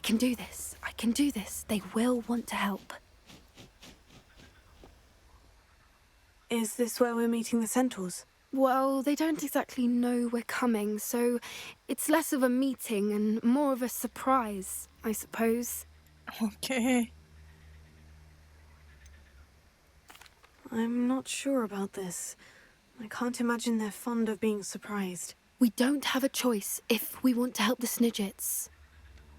can do this. I can do this. They will want to help. Is this where we're meeting the centaurs? Well, they don't exactly know we're coming, so it's less of a meeting and more of a surprise, I suppose. Okay. I'm not sure about this. I can't imagine they're fond of being surprised. We don't have a choice if we want to help the Snidgets.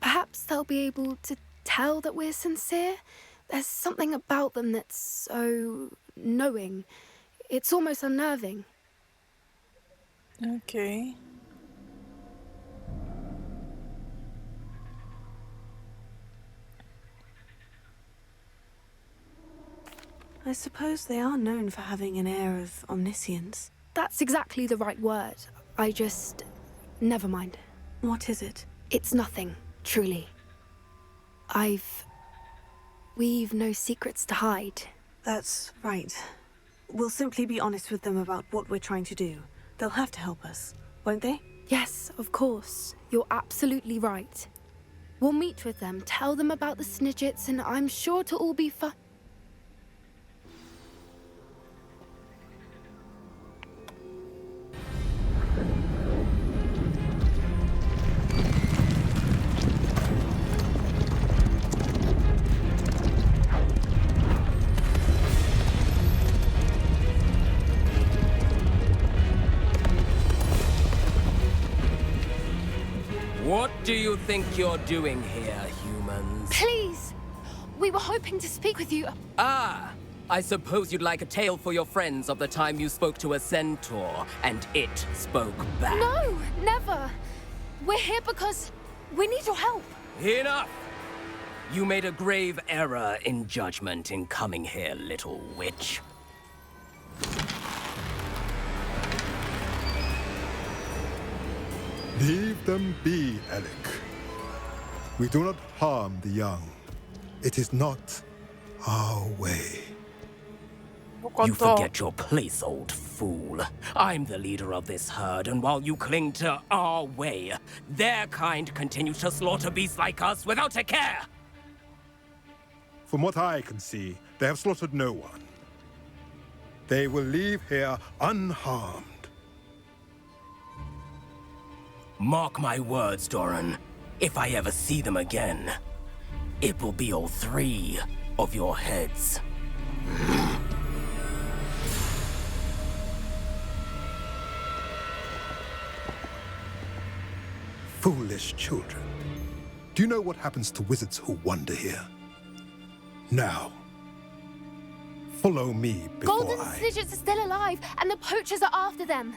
Perhaps they'll be able to tell that we're sincere. There's something about them that's so knowing. It's almost unnerving. Okay. I suppose they are known for having an air of omniscience. That's exactly the right word. Never mind. What is it? It's nothing, truly. We've no secrets to hide. That's right. We'll simply be honest with them about what we're trying to do. They'll have to help us, won't they? Yes, of course. You're absolutely right. We'll meet with them, tell them about the Snidgets, and I'm sure it'll all be fun. What do you think you're doing here, humans? Please! We were hoping to speak with you. Ah! I suppose you'd like a tale for your friends of the time you spoke to a centaur, and it spoke back. No, never! We're here because we need your help. Enough! You made a grave error in judgment in coming here, little witch. Leave them be, Alec. We do not harm the young. It is not our way. You forget your place, old fool. I'm the leader of this herd, and while you cling to our way, their kind continue to slaughter beasts like us without a care! From what I can see, they have slaughtered no one. They will leave here unharmed. Mark my words, Doran. If I ever see them again, it will be all 3 of your heads. Foolish children. Do you know what happens to wizards who wander here? Now, follow me before Golden Snidgets are still alive, and the poachers are after them.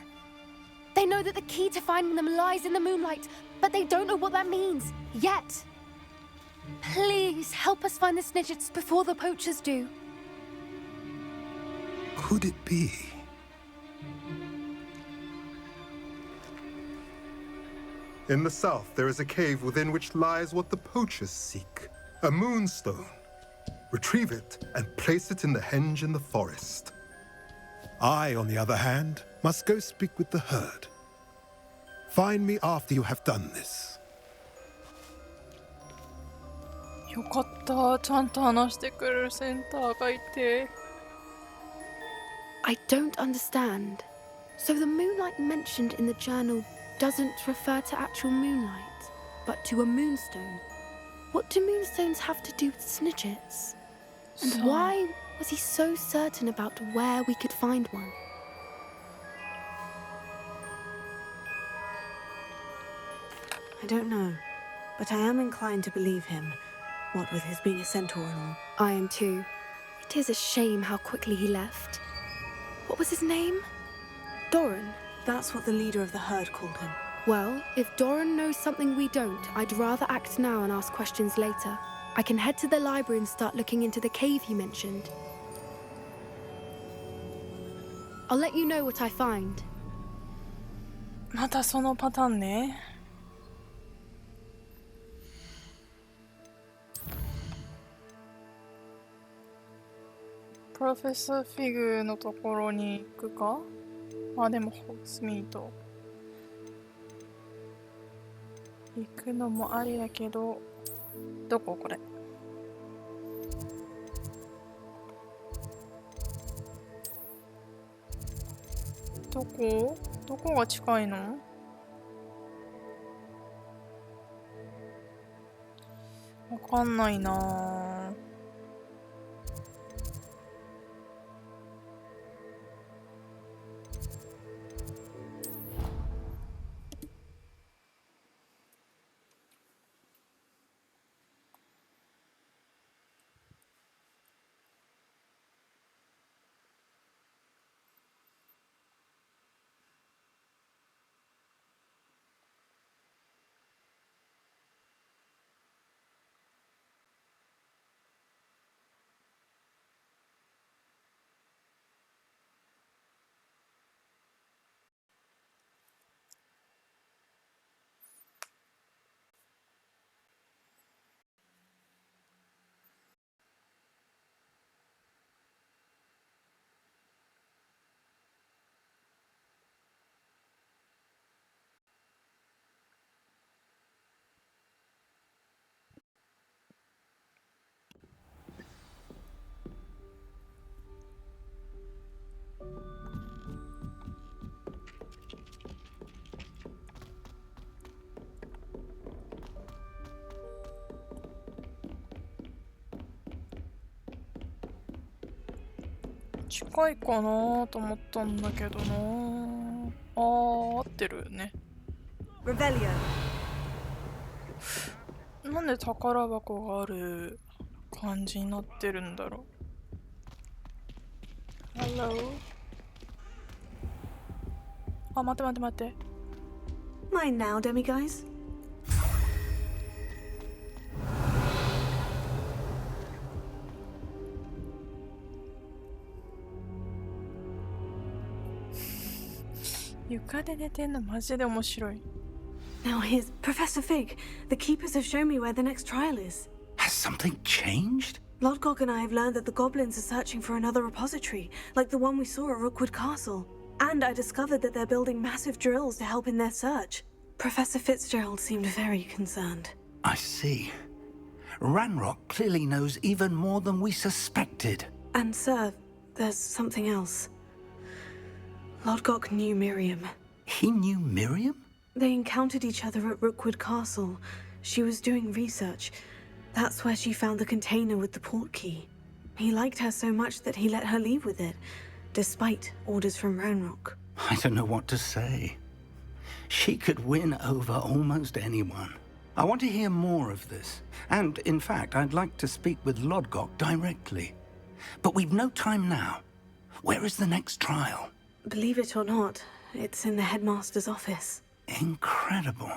They know that the key to finding them lies in the moonlight, but they don't know what that means, yet. Please, help us find the Snidgets before the poachers do. Could it be? In the south, there is a cave within which lies what the poachers seek. A moonstone. Retrieve it and place it in the henge in the forest. I, on the other hand, must go speak with the herd. Find me after you have done this. よかった。ちゃんと話してくれるセンターがいて。I don't understand. So the moonlight mentioned in the journal doesn't refer to actual moonlight, but to a moonstone. What do moonstones have to do with Snidgets? And why was he so certain about where we could find one? I don't know, but I am inclined to believe him, what with his being a centaur and all. I am too. It is a shame how quickly he left. What was his name? Doran. That's what the leader of the herd called him. Well, if Doran knows something we don't, I'd rather act now and ask questions later. I can head to the library and start looking into the cave you mentioned. I'll let you know what I find. またそのパターンね。プロフェッサーフィグのところに行くか？あ、でもホグスミート行くのもありだけど、どここれ。どこが近いの？わかんないなぁ。近いかなと思ったんだけどな。合ってるね。 Revelio. なんで宝箱がある感じになってるんだろう。 Hello? あ、待って。 Mine now, demiguise.床で寝てんのマジで面白い。 Now here's Professor Fig. The keepers have shown me where the next trial is. Has something changed? Lodgok and I have learned that the goblins are searching for another repository, like the one we saw at Rookwood Castle. And I discovered that they're building massive drills to help in their search. Professor Fitzgerald seemed very concerned. I see. Ranrock clearly knows even more than we suspected. And sir, there's something else. Lodgok knew Miriam. He knew Miriam? They encountered each other at Rookwood Castle. She was doing research. That's where she found the container with the port key. He liked her so much that he let her leave with it, despite orders from Ranrock. I don't know what to say. She could win over almost anyone. I want to hear more of this. And, in fact, I'd like to speak with Lodgok directly. But we've no time now. Where is the next trial? Believe it or not, it's in the headmaster's office. Incredible.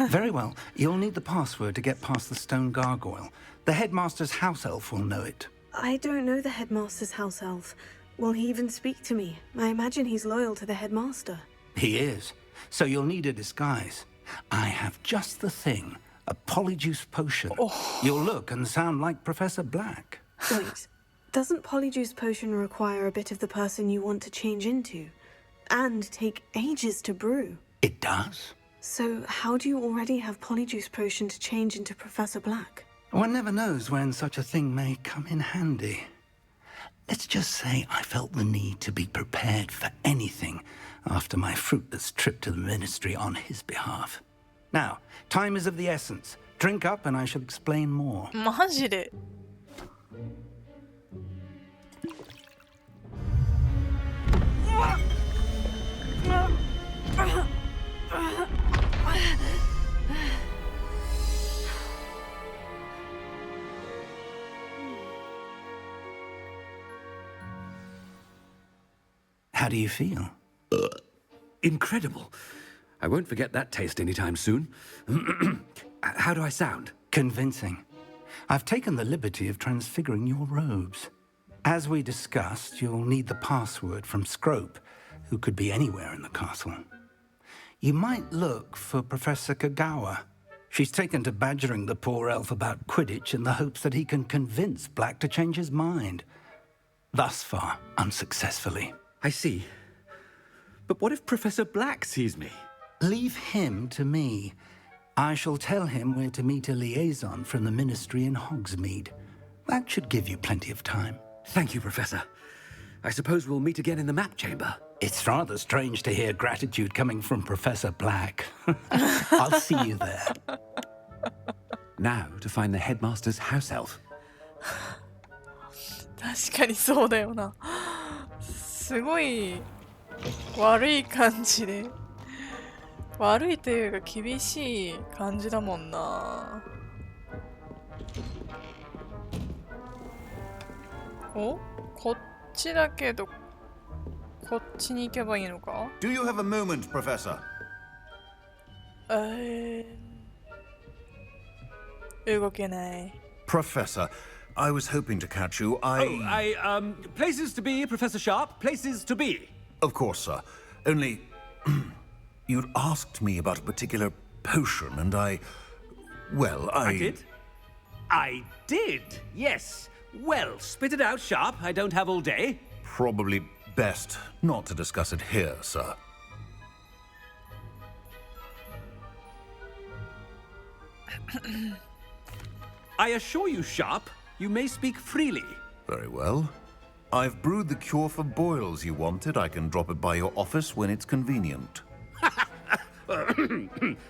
Very well. You'll need the password to get past the stone gargoyle. The headmaster's house elf will know it. I don't know the headmaster's house elf. Will he even speak to me? I imagine he's loyal to the headmaster. He is. So you'll need a disguise. I have just the thing. A polyjuice potion. Oh. You'll look and sound like Professor Black. Wait, doesn't polyjuice potion require a bit of the person you want to change into? And take ages to brew? It does. So how do you already have polyjuice potion to change into Professor Black? One never knows when such a thing may come in handy. Let's just say I felt the need to be prepared for anything after my fruitless trip to the ministry on his behalf. Now, time is of the essence. Drink up and I shall explain more. マジで。How do you feel? Incredible. I won't forget that taste anytime soon. How do I sound? Convincing. I've taken the liberty of transfiguring your robes. As we discussed, you'll need the password from Scrope, who could be anywhere in the castle. You might look for Professor Kagawa. She's taken to badgering the poor elf about Quidditch in the hopes that he can convince Black to change his mind. Thus far, unsuccessfully. I see. But what if Professor Black sees me? Leave him to me. I shall tell him where to meet a liaison from the Ministry in Hogsmeade. That should give you plenty of time. Thank you, Professor. I suppose we'll meet again in the map chamber. It's rather strange to hear gratitude coming from Professor Black. I'll see you there. Now to find the headmaster's house elf. 確かにそうだよな。すごい悪い感じで、悪いというか厳しい感じだもんな。お、こっちだけど、こっちに行けばいいのか？ Do you have a moment, Professor? 動けない。Professor, I was hoping to catch you. Places to be, Professor Sharp, places to be. Of course, sir. Only, you'd asked me about a particular potion, and I did? I did, yes. Well, spit it out, Sharp. I don't have all day. Probably best not to discuss it here, sir. I assure you, Sharp, you may speak freely. Very well. I've brewed the cure for boils you wanted. I can drop it by your office when it's convenient.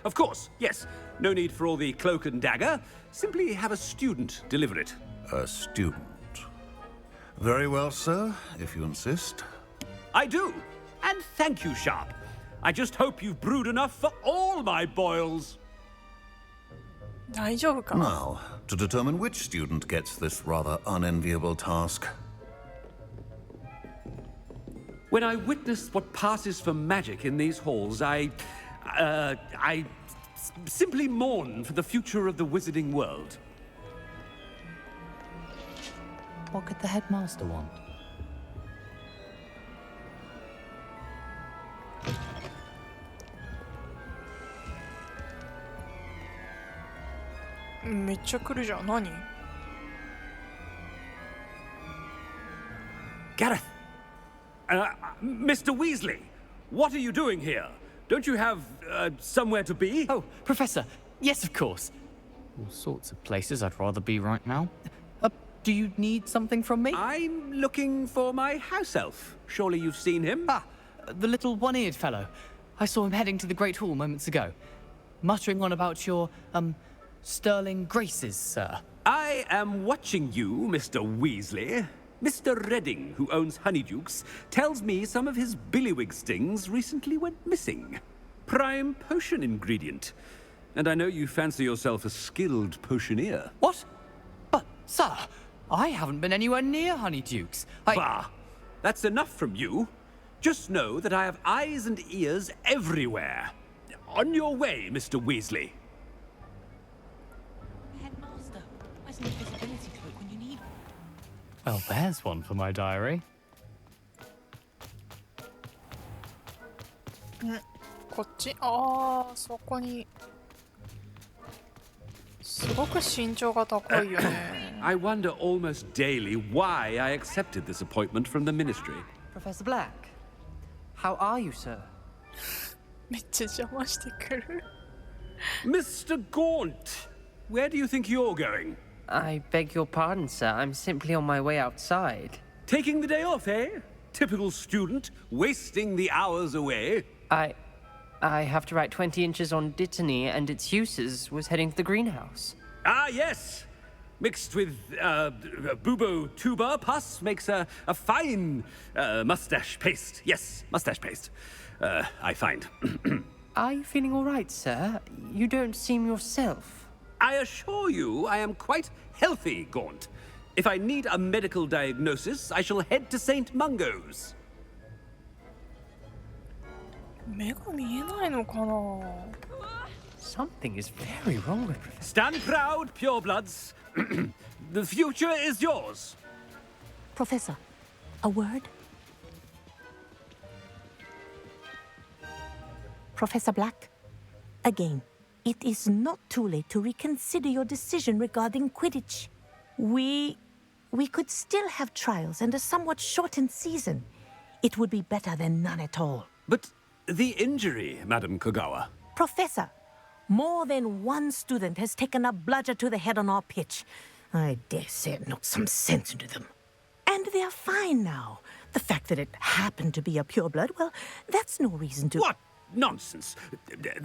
Of course, yes. No need for all the cloak and dagger. Simply have a student deliver it. A student. Very well, sir, if you insist. I do. And thank you, Sharp. I just hope you've brewed enough for all my boils. 大丈夫かな？ Now, to determine which student gets this rather unenviable task. When I witness what passes for magic in these halls, I simply mourn for the future of the wizarding world. What could the headmaster want? Gareth! Mr. Weasley! What are you doing here? Don't you have, somewhere to be? Oh, Professor. Yes, of course. All sorts of places I'd rather be right now. Do you need something from me? I'm looking for my house elf. Surely you've seen him? Ah, the little one-eared fellow. I saw him heading to the Great Hall moments ago. Muttering on about your, sterling graces, sir. I am watching you, Mr. Weasley. Mr. Redding, who owns Honeydukes, tells me some of his billywig stings recently went missing. Prime potion ingredient. And I know you fancy yourself a skilled potioneer. What? But, sir, I haven't been anywhere near Honeydukes. Bah! That's enough from you. Just know that I have eyes and ears everywhere. On your way, Mr. Weasley. Headmaster, where's an invisibility cloak when you need one? Well, there's one for my diary. こっち？ああ、そこに。すごく身長が高いよね。I wonder almost daily why I accepted this appointment from the ministry. Professor Black, how are you, sir? めっちゃ邪魔してくる。Mr. Gaunt, where do you think you're going? I beg your pardon, sir. I'm simply on my way outside. Taking the day off, eh? Typical student, wasting the hours away. I have to write 20 inches on Dittany and its uses. Was heading to the greenhouse. Ah, yes. Mixed with bubo tuber pus makes a fine mustache paste. Yes, mustache paste. I find. Are you feeling all right, sir? You don't seem yourself. I assure you I am quite healthy, Gaunt. If I need a medical diagnosis, I shall head to St. Mungo's. 目が見えないのかな？ Something is very wrong with Professor. Stand proud, purebloods. The future is yours. Professor, a word? Professor Black, again, it is not too late to reconsider your decision regarding Quidditch. We could still have trials and a somewhat shortened season. It would be better than none at all. But the injury, Madam Kogawa. Professor, More than one student has taken a bludger to the head on our pitch. I dare say it knocked some sense into them. And they're fine now. The fact that it happened to be a pureblood, well, that's no reason to... What nonsense!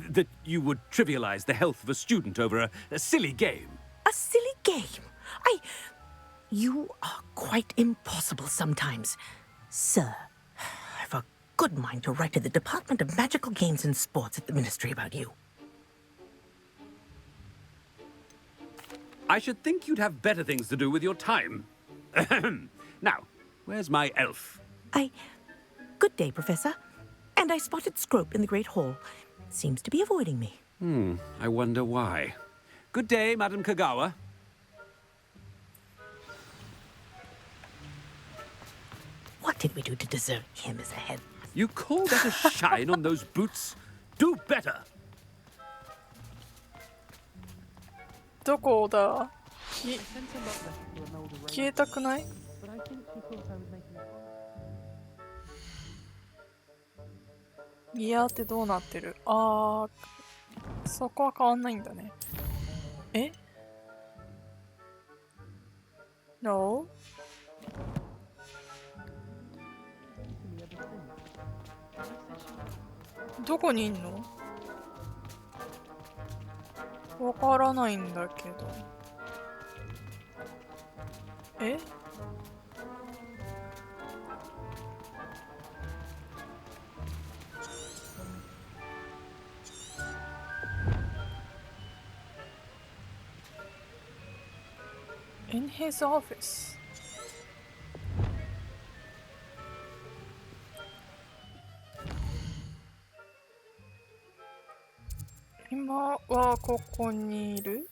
That you would trivialize the health of a student over a silly game. A silly game? You are quite impossible sometimes. Sir, I've a good mind to write to the Department of Magical Games and Sports at the Ministry about you. I should think you'd have better things to do with your time. Now, where's my elf? Good day, Professor. And I spotted Scrope in the Great Hall. Seems to be avoiding me. I wonder why. Good day, Madam Kagawa. What did we do to deserve him as a head? You call that a shine on those boots? Do better. どこだ？消えたくない？ギアってどうなってる？あー、そこは変わんないんだね。え？ No？ どこにいんの？わからないんだけど。え？ In his office. 今はここにいる？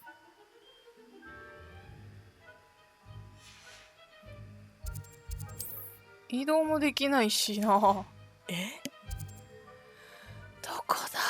移動もできないしな。え？どこだ？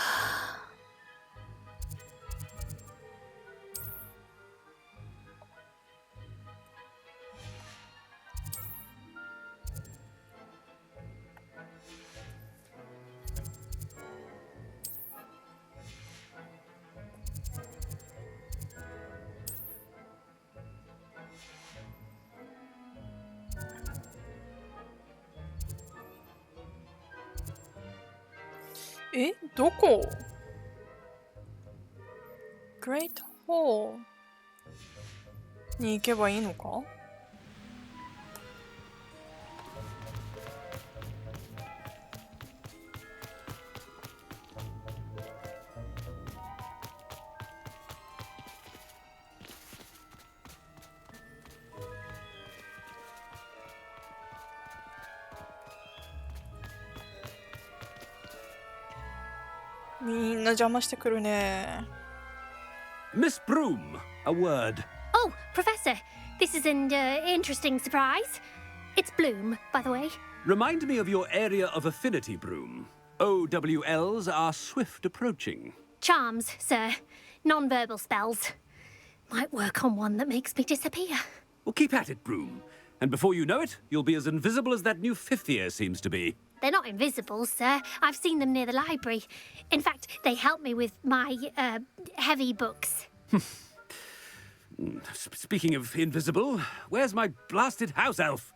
え？どこ？ Great Hall に行けばいいのか？みんな邪魔してくるね。Miss Broom, a word. Oh, Professor, this is an interesting surprise. It's Bloom, by the way. Remind me of your area of affinity, Broom. OWLs are swift approaching. Charms, sir. Non-verbal spells. Might work on one that makes me disappear. Well, keep at it, Broom. And before you know it, you'll be as invisible as that new fifth year seems to be. They're not invisible, sir. I've seen them near the library. In fact, they help me with my, heavy books. Speaking of invisible, where's my blasted house elf?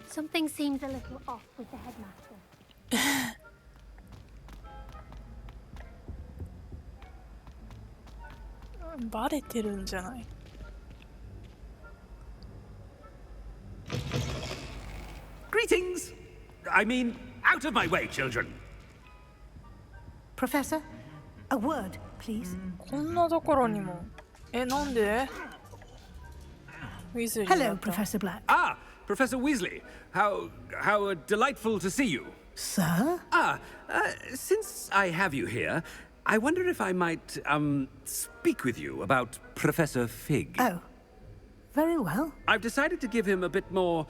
Something seems a little off with the headmaster. バレてるんじゃない？ Greetings! I mean, out of my way, children! Professor, a word, please. こんなところにも。え、なんで？ウィズリーだった。 Hello, Professor Black. Ah, Professor Weasley. How delightful to see you. Sir? Since I have you here, I wonder if I might, speak with you about Professor Fig. Oh, very well. I've decided to give him a bit more,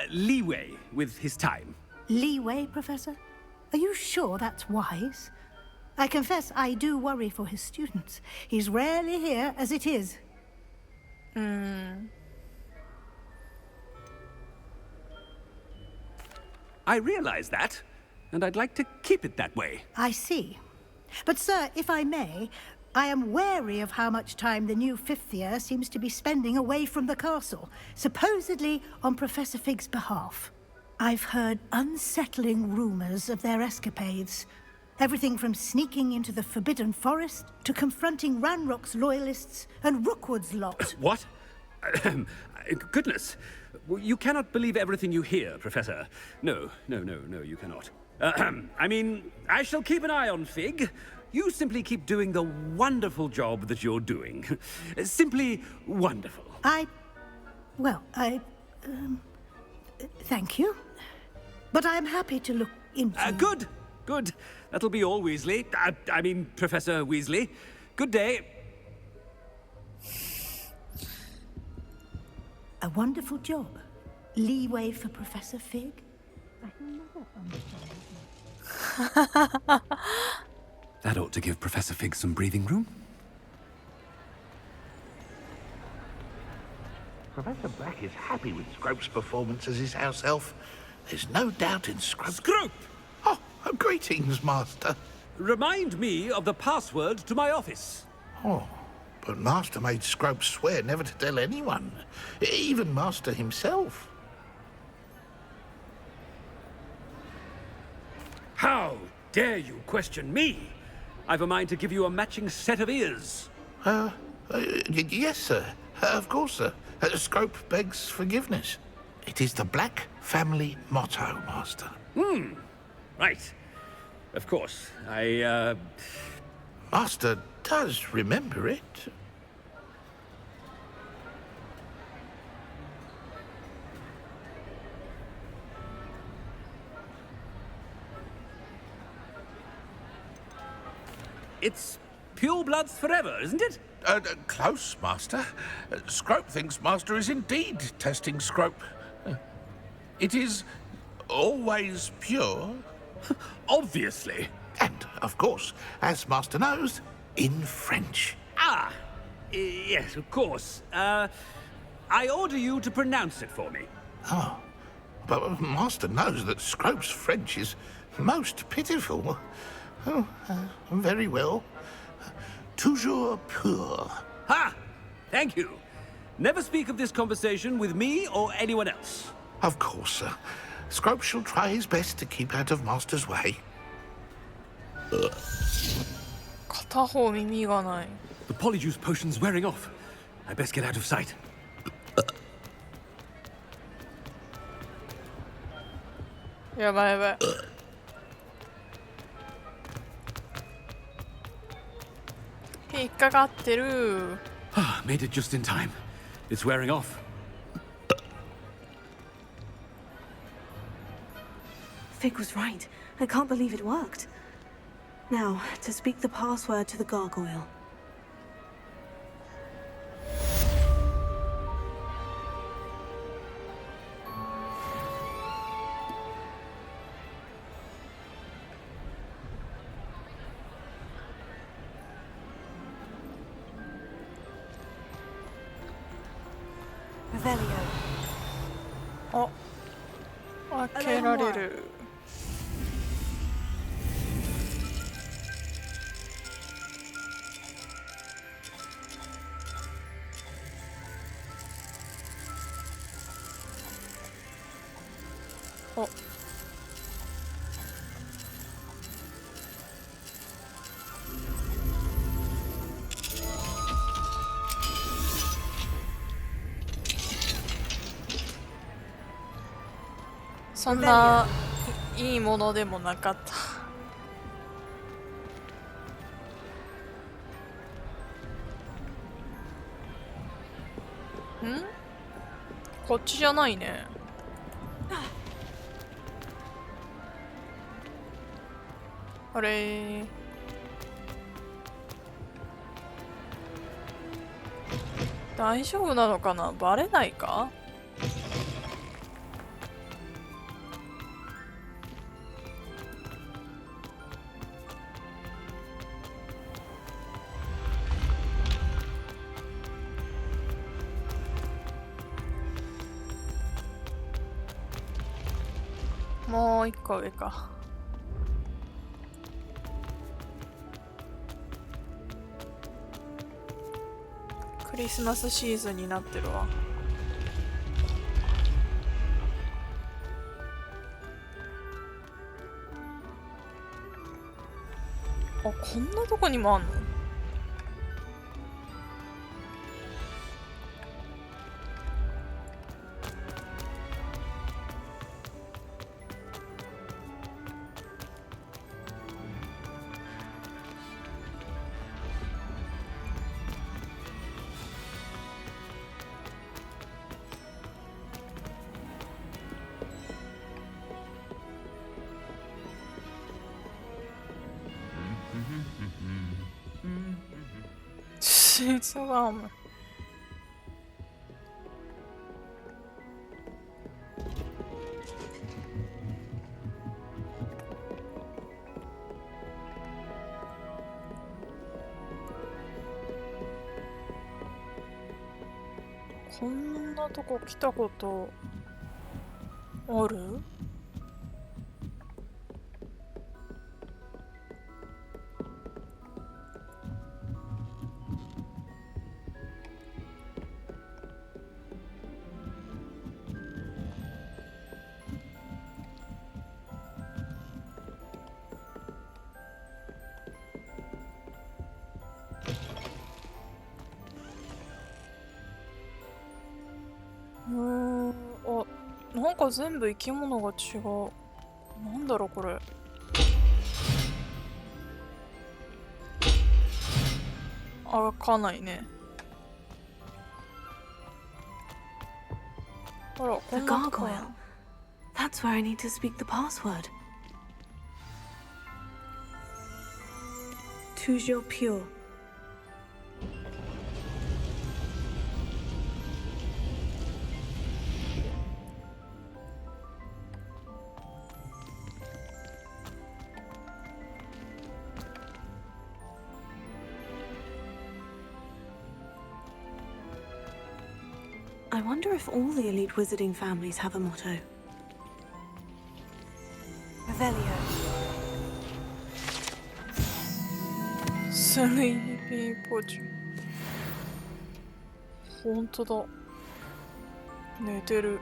leeway with his time. Leeway, Professor? Are you sure that's wise? I confess I do worry for his students. He's rarely here as it is. I realize that. and I'd like to keep it that way. I see. But, sir, if I may, I am wary of how much time the new fifth year seems to be spending away from the castle, supposedly on Professor Fig's behalf. I've heard unsettling rumors of their escapades. Everything from sneaking into the Forbidden Forest to confronting Ranrock's loyalists and Rookwood's lot. What? Goodness. You cannot believe everything you hear, Professor. No, you cannot. I mean, I shall keep an eye on Fig. You simply keep doing the wonderful job that you're doing. Simply wonderful. Thank you. But I am happy to look into... Good. That'll be all, Weasley. I mean, Professor Weasley. Good day. A wonderful job. Leeway for Professor Fig. That ought to give Professor Fig some breathing room. Professor Black is happy with Scrope's performance as his house elf. There's no doubt in Scrope. Scrope! Oh, greetings, Master. Remind me of the password to my office. Oh, but Master made Scrope swear never to tell anyone, even Master himself. How dare you question me? I've a mind to give you a matching set of ears. Yes, sir. Of course, sir. Scrope begs forgiveness. It is the Black family motto, Master. Right. Of course. Master does remember it. It's pure bloods forever, isn't it? Close, Master. Scrope thinks Master is indeed testing Scrope. It is always pure. Obviously. And, of course, as Master knows, in French. Yes, of course. I order you to pronounce it for me. Oh, but Master knows that Scrope's French is most pitiful. Oh, very well. Toujours pur. Ha! Thank you. Never speak of this conversation with me or anyone else. Of course, sir. Scrope shall try his best to keep out of Master's way. 片方耳がない。 The Polyjuice potion's wearing off. I best get out of sight. やばいやばい。引っかかってる。Made it just in time. It's wearing off. Fig was right. I can't believe it worked. Now, to speak the password to the gargoyle. Revelio. あ、開けられる。お。そんないいものでもなかった。ん？こっちじゃないね。あれ。大丈夫なのかな？バレないか？もう一個上か。クリスマスシーズンになってるわ。あ、こんなとこにもあんの？シーズワーム。こんなとこ来たことある？あ、なんか全部生き物が違う。なんだろこれ。開かないね。あら、こ The んなとこ gargoyle. That's where I need to speak the password. Toujours pure. I wonder if all the elite wizarding families have a motto. Revelio. スリーピーポーチュ。ほんとだ。寝てる。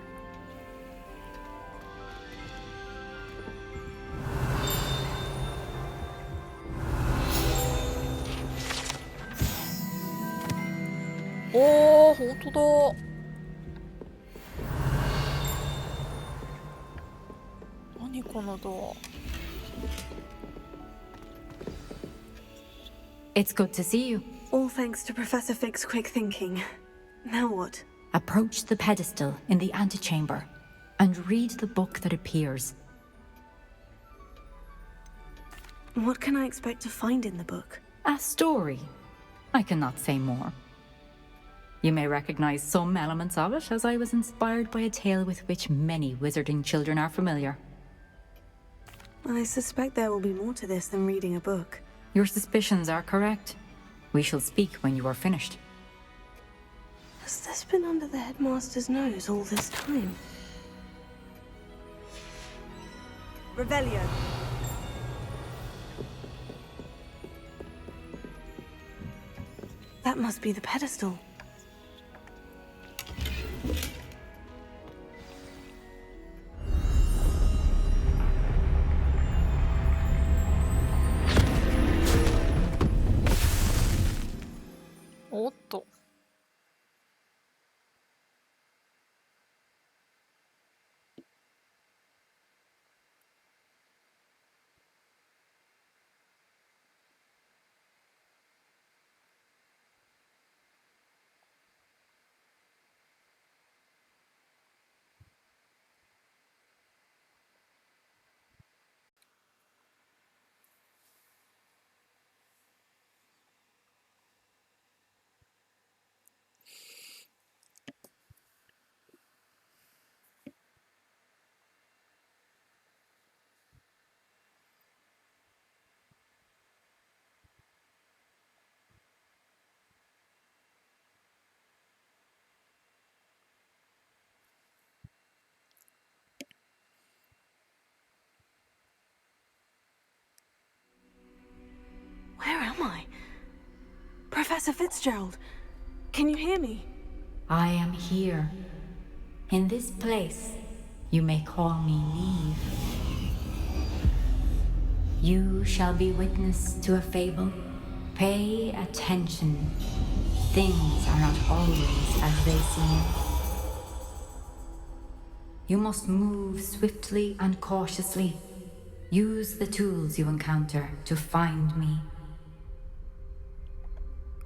おー、ほんとだ。何このドア。It's good to see you. All thanks to Professor Fig's quick thinking. Now what? Approach the pedestal in the antechamber and read the book that appears. What can I expect to find in the book? A story. I cannot say more. You may recognize some elements of it, as I was inspired by a tale with which many wizarding children are familiar. I suspect there will be more to this than reading a book. Your suspicions are correct. We shall speak when you are finished. Has this been under the headmaster's nose all this time? Revelio. That must be the pedestal.おっと。Where am I? Professor Fitzgerald, Can you hear me? I am here. In this place, you may call me Neve. You shall be witness to a fable. Pay attention. Things are not always as they seem. You must move swiftly and cautiously. Use the tools you encounter to find me.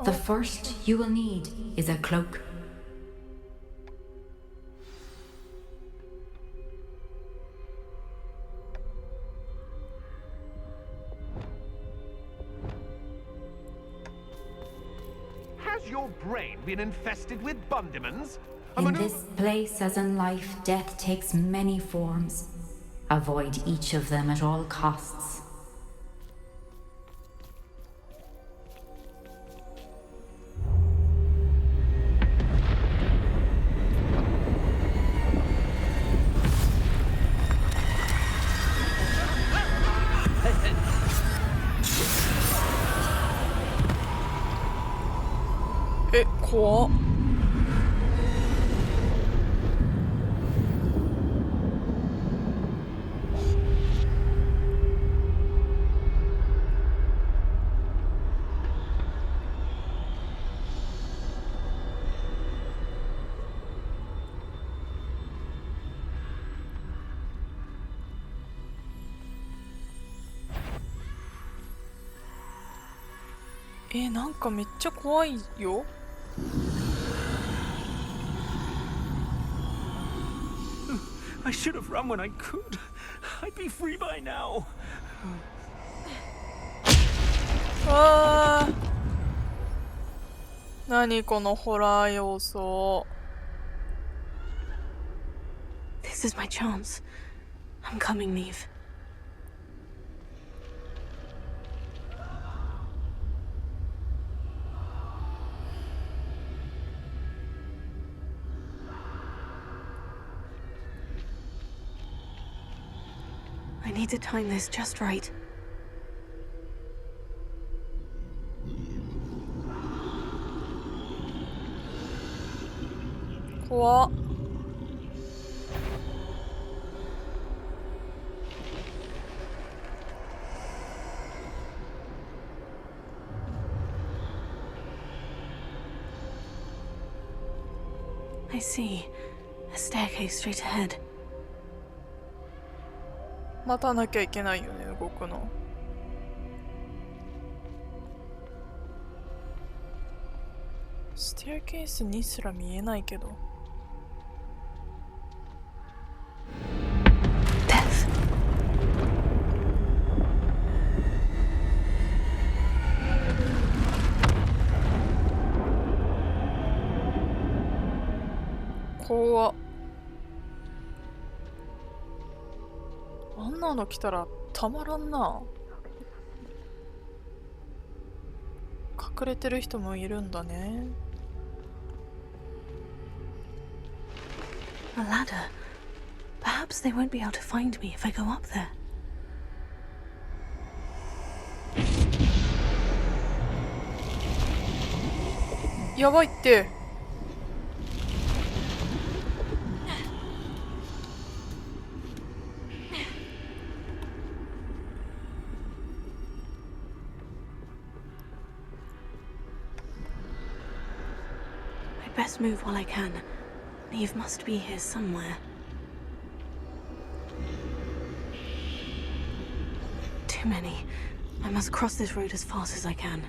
The first you will need is a cloak. Has your brain been infested with bundimans? In this place, as in life, death takes many forms. Avoid each of them at all costs. Cool. Eh, なんかめっちゃ怖いよ。I should have run when I could. I'd be free by now. あー、何このホラー要素。This is my chance. I'm coming, Neve. I need to time this just right. What? I see. A staircase straight ahead. 待たなきゃいけないよね、動くの。ステアケースにすら見えないけど。怖っ。あんなの来たらたまらんな。隠れてる人もいるんだね。A ladder. Perhaps they won't be able to find me if I go up there. やばいって。Best move while I can. Neve must be here somewhere. Too many. I must cross this road as fast as I can.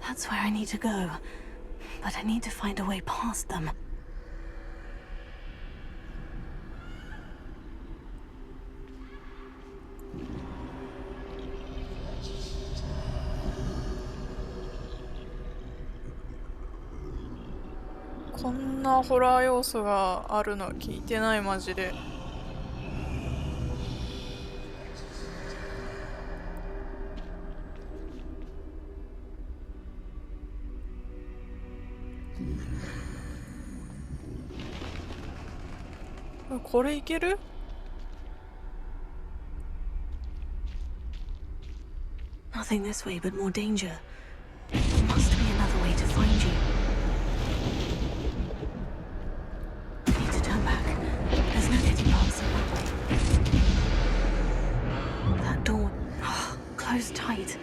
That's where I need to go. But I need to find a way past them. .こんなホラー要素があるの聞いてないマジで。これいける？ Nothing this way but more danger. There must be another way to find you. I need to turn back. There's no getting past it that way. That door, closed tight.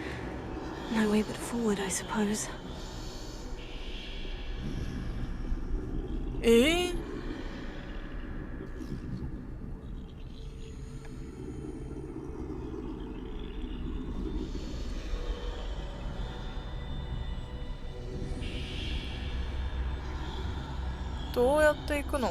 No way but forward, I suppose. どうやって行くの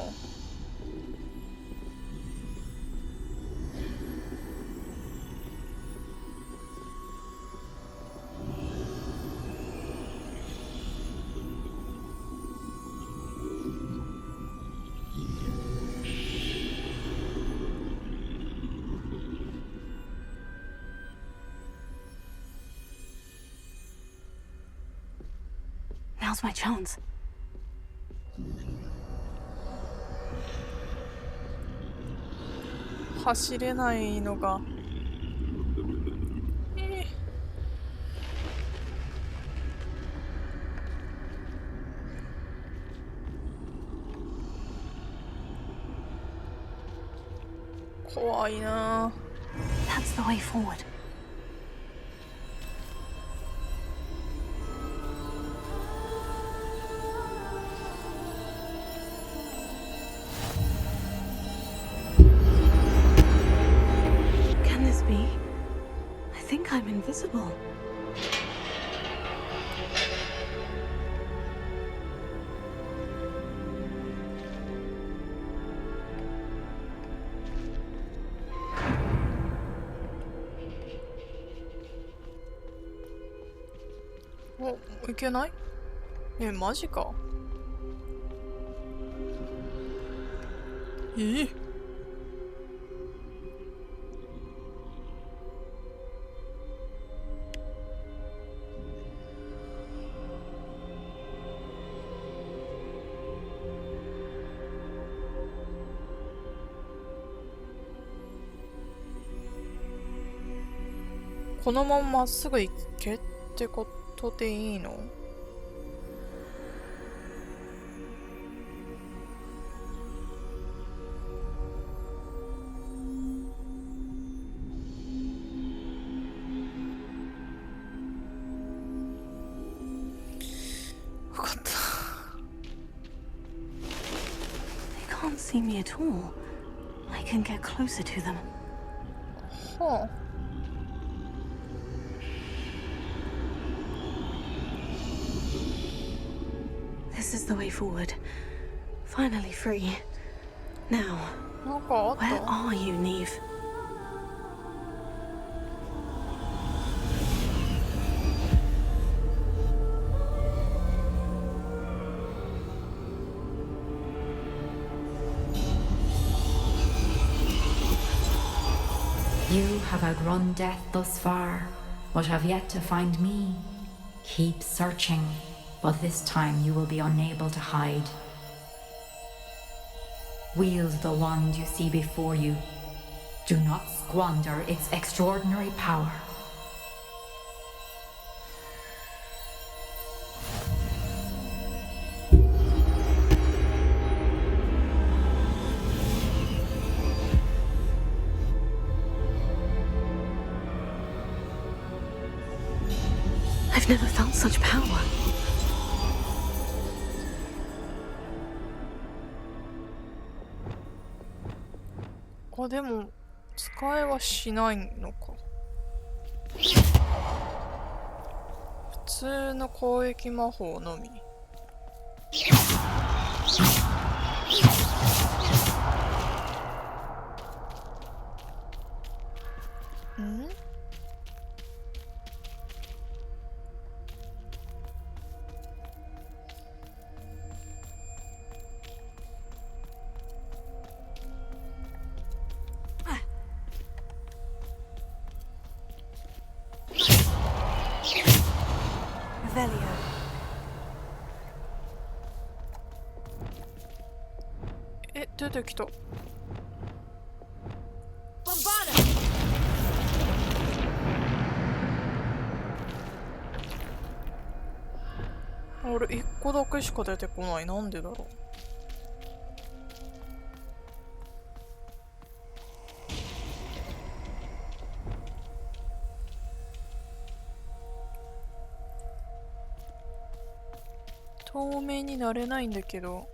？Now's my chance. 走れないのが。怖いな。 That's the way forward. Can this be? I think I'm invisible. Oh, いけない？マジか。このまままっすぐ行けってことでいいの？わかった。They can't see me at all. I can get closer to them. はあ。This is the way forward. Finally free. Now, where are you, Neve? You have outrun death thus far, but have yet to find me. Keep searching, but this time you will be unable to hide. Wield the wand you see before you. Do not squander its extraordinary power. I've never felt such power. Oh, でも使えはしないのか。普通の攻撃魔法のみ。ん？出てきた。俺1個だけしか出てこない。なんでだろう。透明になれないんだけど。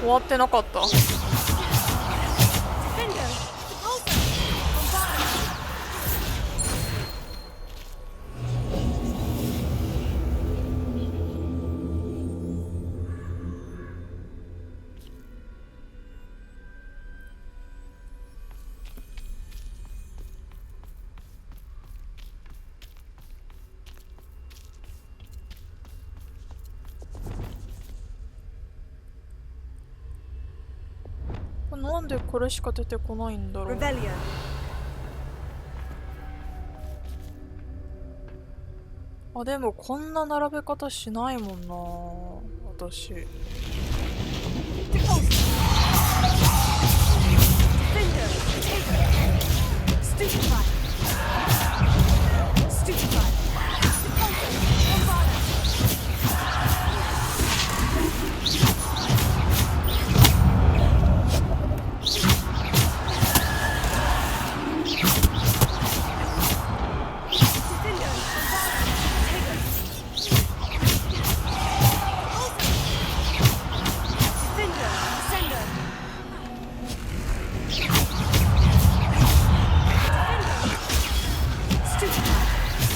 終わってなかった。なんでこれしか出てこないんだろう。あ、でもこんな並べ方しないもんな私。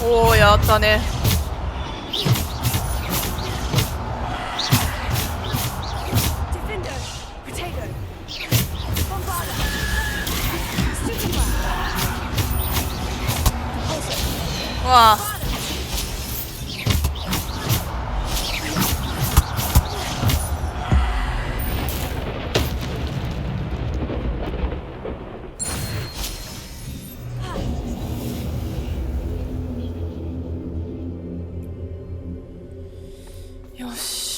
おお、やったね。わあ。よし。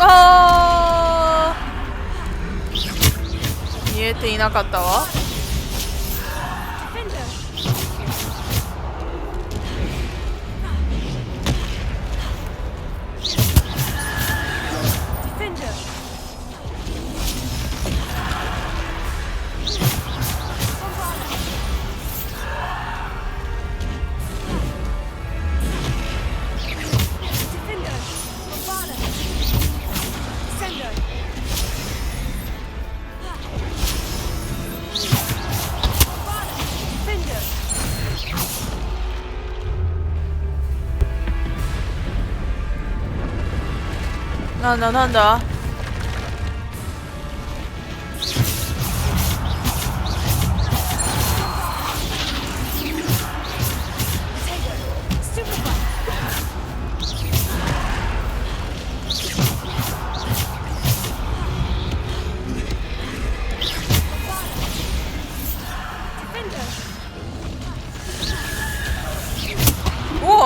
あー、見えていなかったわ。なんだなんだ。お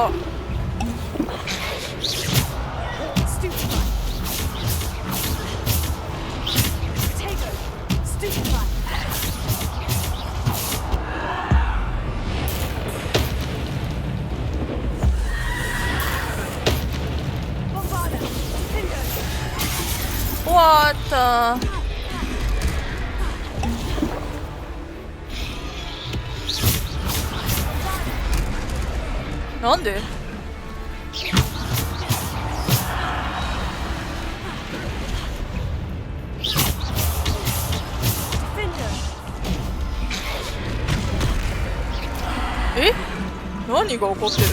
終わった。なんで？え？何が起こってる？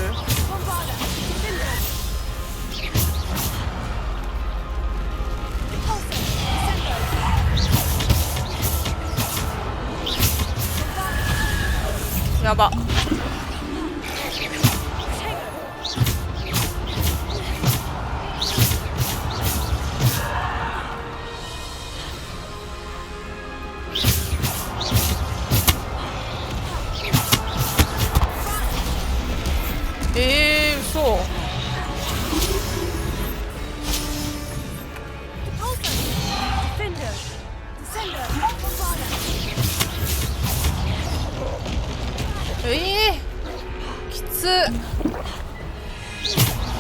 やば。嘘。きつ。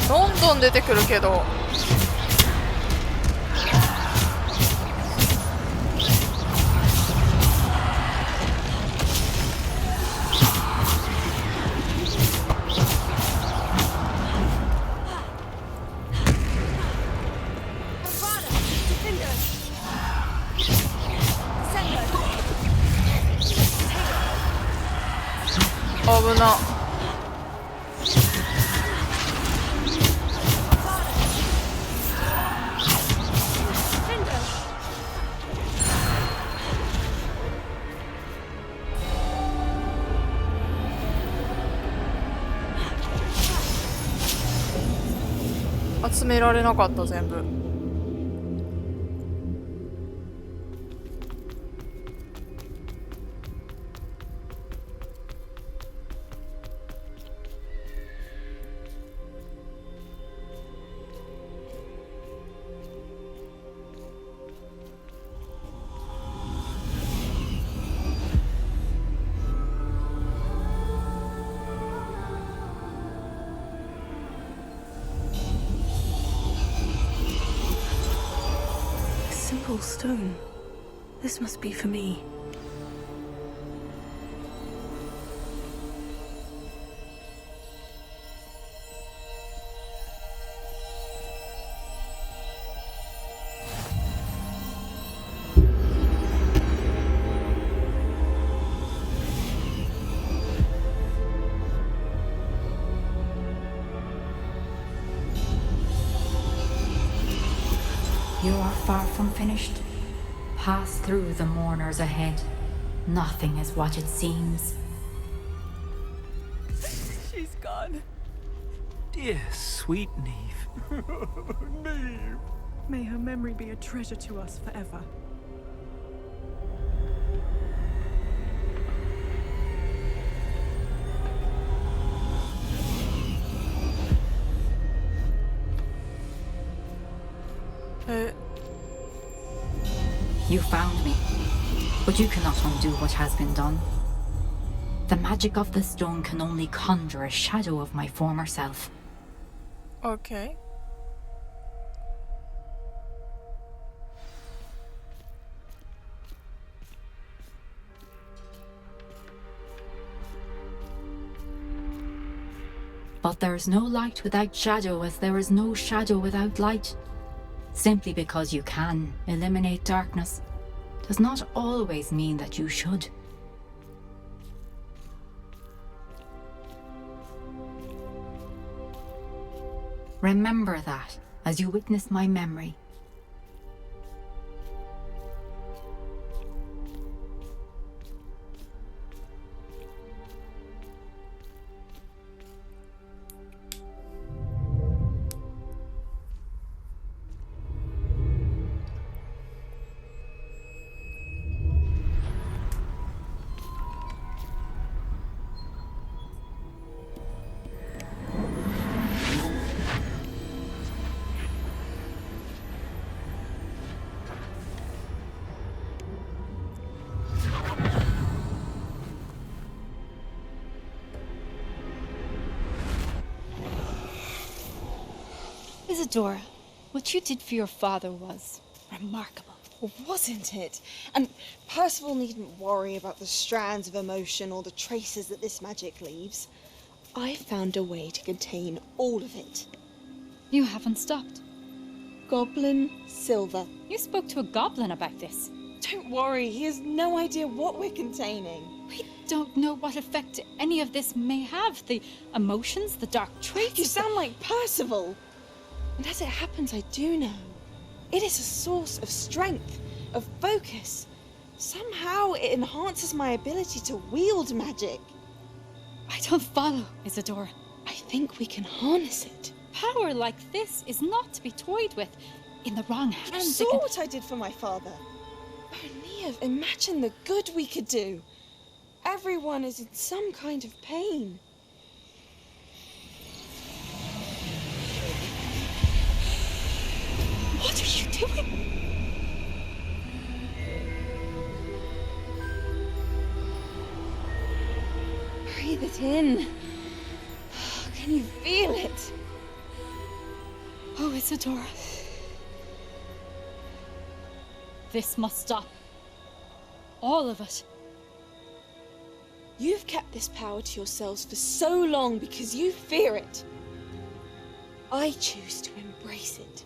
どんどん出てくるけど。危な。集められなかった全部。Simple stone. This must be for me. You are far from finished. Pass through the mourners ahead. Nothing is what it seems. She's gone. Dear sweet Neve. Neve. May her memory be a treasure to us forever. You found me, but you cannot undo what has been done. The magic of the stone can only conjure a shadow of my former self. Okay. But there is no light without shadow, as there is no shadow without light. Simply because you can eliminate darkness does not always mean that you should. Remember that as you witness my memory. Isadora, what you did for your father was remarkable. Well, wasn't it? And Percival needn't worry about the strands of emotion or the traces that this magic leaves. I found a way to contain all of it. You haven't stopped. Goblin silver. You spoke to a goblin about this. Don't worry, he has no idea what we're containing. We don't know what effect any of this may have. The emotions, the dark traits. You sound like Percival. And as it happens, I do know. It is a source of strength, of focus. Somehow it enhances my ability to wield magic. I don't follow, Isadora. I think we can harness it. Power like this is not to be toyed with. In the wrong You hands, saw what I did for my father. Oh, Neve, imagine the good we could do. Everyone is in some kind of pain. What are you doing? Breathe it in. Can you feel it? Oh, Isadora. This must stop. All of it. You've kept this power to yourselves for so long because you fear it. I choose to embrace it.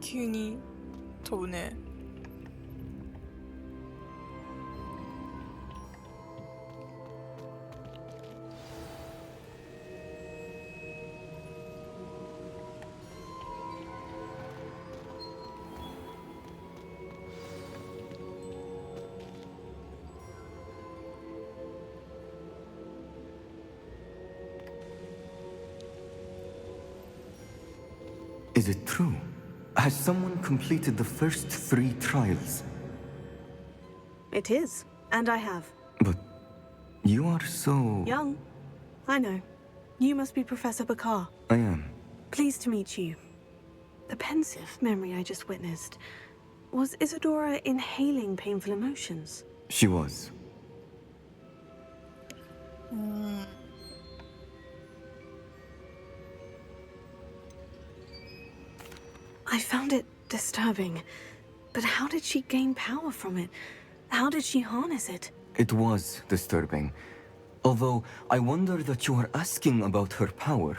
急に飛ぶね。Is it true? Has someone completed the first 3 trials? It is, and I have. But you are so... Young. I know. You must be Professor Bakar. I am. Pleased to meet you. The pensive memory I just witnessed. Was Isadora inhaling painful emotions? She was. I found it disturbing. But how did she gain power from it? How did she harness it? It was disturbing. Although, I wonder that you are asking about her power.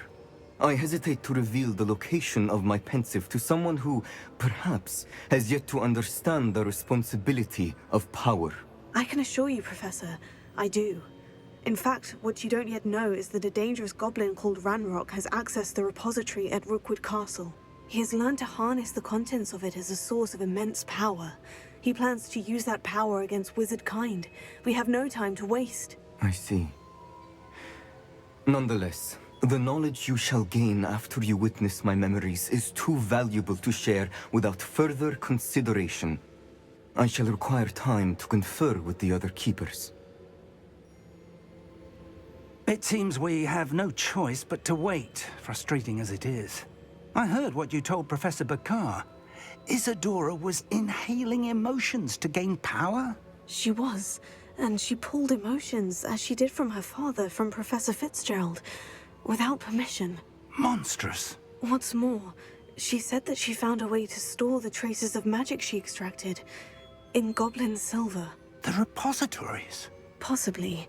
I hesitate to reveal the location of my pensive to someone who, perhaps, has yet to understand the responsibility of power. I can assure you, Professor, I do. In fact, what you don't yet know is that a dangerous goblin called Ranrock has accessed the repository at Rookwood Castle. He has learned to harness the contents of it as a source of immense power. He plans to use that power against wizard kind. We have no time to waste. I see. Nonetheless, the knowledge you shall gain after you witness my memories is too valuable to share without further consideration. I shall require time to confer with the other keepers. It seems we have no choice but to wait, frustrating as it is. I heard what you told Professor Bakar. Isadora was inhaling emotions to gain power? She was, and she pulled emotions, as she did from her father, from Professor Fitzgerald, without permission. Monstrous. What's more, she said that she found a way to store the traces of magic she extracted in goblin silver. The repositories? Possibly.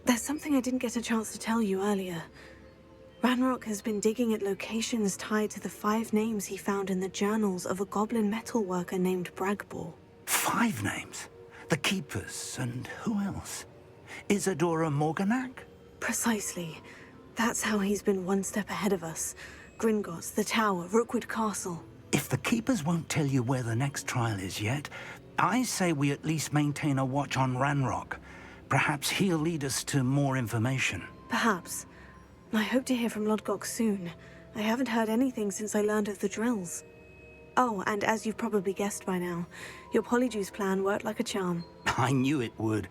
There's something I didn't get a chance to tell you earlier. Ranrock has been digging at locations tied to the 5 names he found in the journals of a goblin metalworker named Bragbor. 5 names? The Keepers, and who else? Isadora Morganac? Precisely. That's how he's been one step ahead of us. Gringotts, the Tower, Rookwood Castle. If the Keepers won't tell you where the next trial is yet, I say we at least maintain a watch on Ranrock. Perhaps he'll lead us to more information. Perhaps. I hope to hear from Lodgok soon. I haven't heard anything since I learned of the drills. Oh, and as you've probably guessed by now, your Polyjuice plan worked like a charm. I knew it would.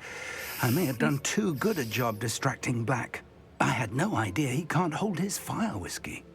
I may have done too good a job distracting Black. I had no idea he can't hold his fire whiskey.